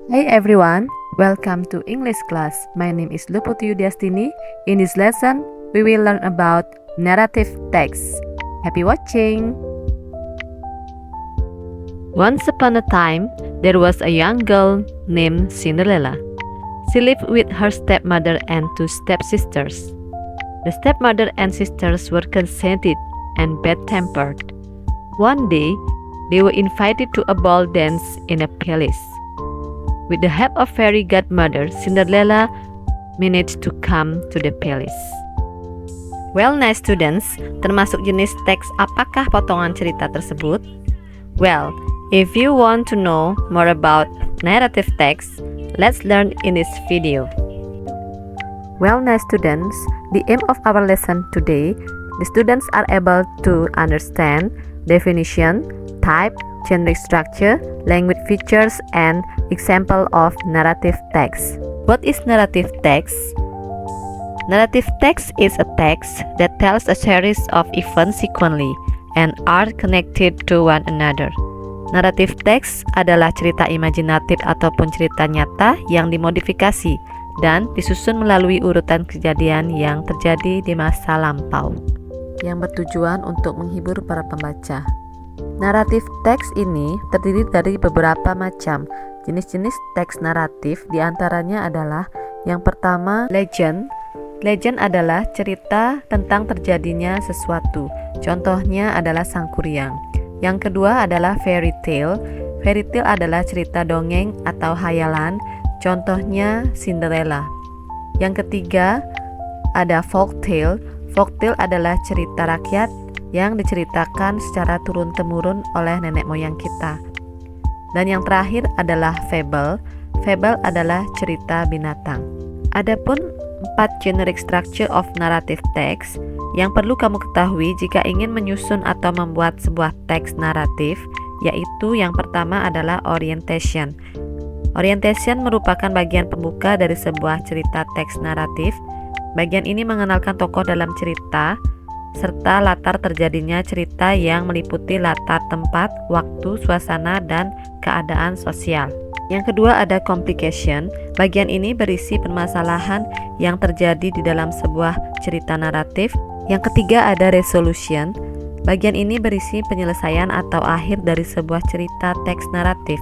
Hey everyone, welcome to English class. My name is Luputi Yudiastini. In this lesson, we will learn about narrative text. Happy watching! Once upon a time, there was a young girl named Cinderella. She lived with her stepmother and two stepsisters. The stepmother and sisters were conceited and bad-tempered. One day, they were invited to a ball dance in a palace. With the help of fairy godmother, Cinderella managed to come to the palace. Well, nice students, termasuk jenis teks apakah potongan cerita tersebut? Well, if you want to know more about narrative text, let's learn in this video. Well, nice students, the aim of our lesson today, the students are able to understand definition, type, generic structure, language features, and example of narrative text. What is narrative text? Narrative text is a text that tells a series of events sequentially and are connected to one another. Narrative text adalah cerita imajinatif ataupun cerita nyata yang dimodifikasi dan disusun melalui urutan kejadian yang terjadi di masa lampau, yang bertujuan untuk menghibur para pembaca. Naratif teks ini terdiri dari beberapa macam. Jenis-jenis teks naratif diantaranya adalah yang pertama, legend. Legend adalah cerita tentang terjadinya sesuatu. Contohnya adalah Sangkuriang. Yang kedua adalah fairy tale. Fairy tale adalah cerita dongeng atau hayalan. Contohnya Cinderella. Yang ketiga ada folk tale. Folk tale adalah cerita rakyat yang diceritakan secara turun-temurun oleh nenek moyang kita. Dan yang terakhir adalah fable. Fable adalah cerita binatang. Adapun 4 generic structure of narrative text yang perlu kamu ketahui jika ingin menyusun atau membuat sebuah teks naratif, yaitu yang pertama adalah orientation. Orientation merupakan bagian pembuka dari sebuah cerita teks naratif. Bagian ini mengenalkan tokoh dalam cerita serta latar terjadinya cerita yang meliputi latar tempat, waktu, suasana, dan keadaan sosial. Yang kedua ada complication. Bagian ini berisi permasalahan yang terjadi di dalam sebuah cerita naratif. Yang ketiga ada resolution. Bagian ini berisi penyelesaian atau akhir dari sebuah cerita teks naratif.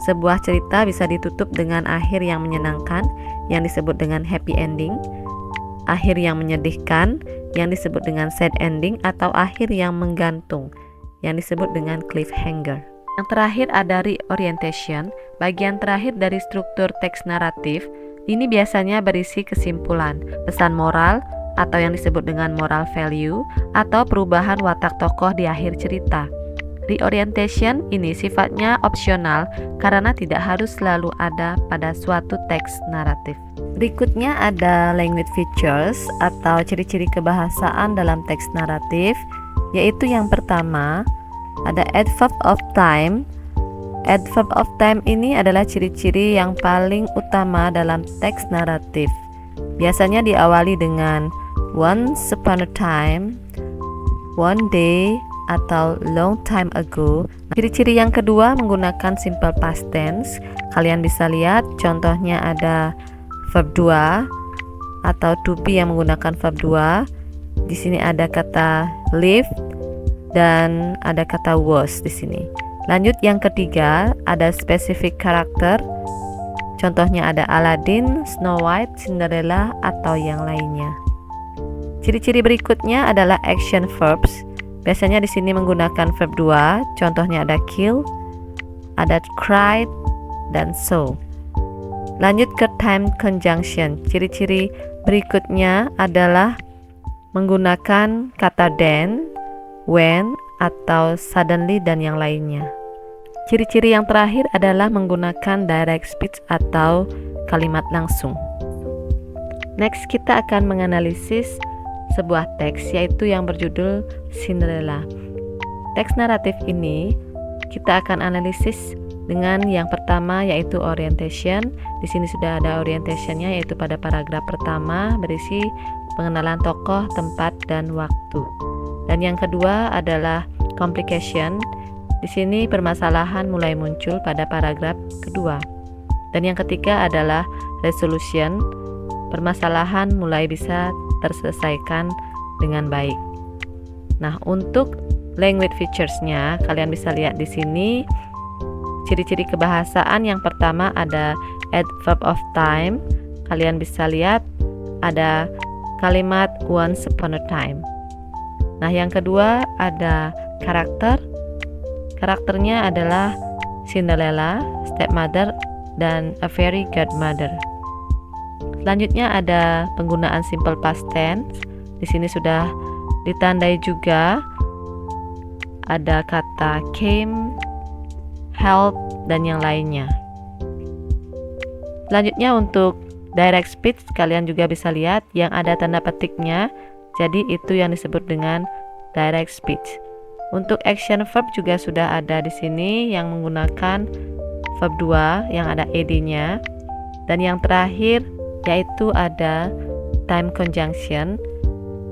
Sebuah cerita bisa ditutup dengan akhir yang menyenangkan, yang disebut dengan happy ending, akhir yang menyedihkan, yang disebut dengan sad ending, atau akhir yang menggantung, yang disebut dengan cliffhanger. Yang terakhir ada reorientation. Bagian terakhir dari struktur teks naratif ini biasanya berisi kesimpulan, pesan moral, atau yang disebut dengan moral value, atau perubahan watak tokoh di akhir cerita. Reorientation ini sifatnya opsional karena tidak harus selalu ada pada suatu teks naratif. Berikutnya ada language features atau ciri-ciri kebahasaan dalam teks naratif, yaitu yang pertama ada adverb of time. Adverb of time ini adalah ciri-ciri yang paling utama dalam teks naratif. Biasanya diawali dengan once upon a time, one day, atau long time ago. Ciri-ciri yang kedua menggunakan simple past tense. Kalian bisa lihat contohnya ada verb 2 atau to be yang menggunakan verb 2. Di sini ada kata live dan ada kata was di sini. Lanjut yang ketiga ada specific character. Contohnya ada Aladdin, Snow White, Cinderella, atau yang lainnya. Ciri-ciri berikutnya adalah action verbs. Biasanya di sini menggunakan verb 2. Contohnya ada kill, ada cried, dan so. Lanjut ke time conjunction. Ciri-ciri berikutnya adalah menggunakan kata then, when, atau suddenly, dan yang lainnya. Ciri-ciri yang terakhir adalah menggunakan direct speech atau kalimat langsung. Next, kita akan menganalisis sebuah teks yaitu yang berjudul Cinderella. Teks naratif ini kita akan analisis dengan yang pertama yaitu orientation. Di sini sudah ada orientationnya yaitu pada paragraf pertama berisi pengenalan tokoh, tempat, dan waktu. Dan yang kedua adalah complication. Di sini permasalahan mulai muncul pada paragraf kedua. Dan yang ketiga adalah resolution. Permasalahan mulai bisa terselesaikan dengan baik. Nah, untuk language features-nya kalian bisa lihat di sini. Ciri-ciri kebahasaan yang pertama ada adverb of time. Kalian bisa lihat ada kalimat once upon a time. Nah, yang kedua ada karakter. Karakternya adalah Cinderella, stepmother, dan a fairy godmother. Selanjutnya ada penggunaan simple past tense. Di sini sudah ditandai juga ada kata came, help, dan yang lainnya. Selanjutnya untuk direct speech kalian juga bisa lihat yang ada tanda petiknya. Jadi itu yang disebut dengan direct speech. Untuk action verb juga sudah ada di sini yang menggunakan verb 2 yang ada ed-nya. Dan yang terakhir yaitu ada time conjunction.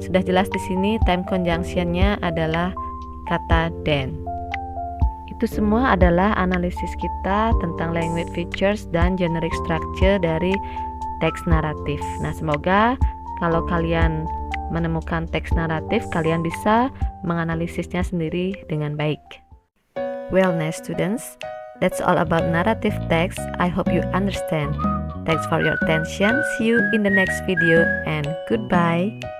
Sudah jelas di sini time conjunction-nya adalah kata then. Itu semua adalah analisis kita tentang language features dan generic structure dari teks naratif. Nah, semoga kalau kalian menemukan teks naratif, kalian bisa menganalisisnya sendiri dengan baik. Well, nice students, that's all about narrative text. I hope you understand. Thanks for your attention. See you in the next video and goodbye.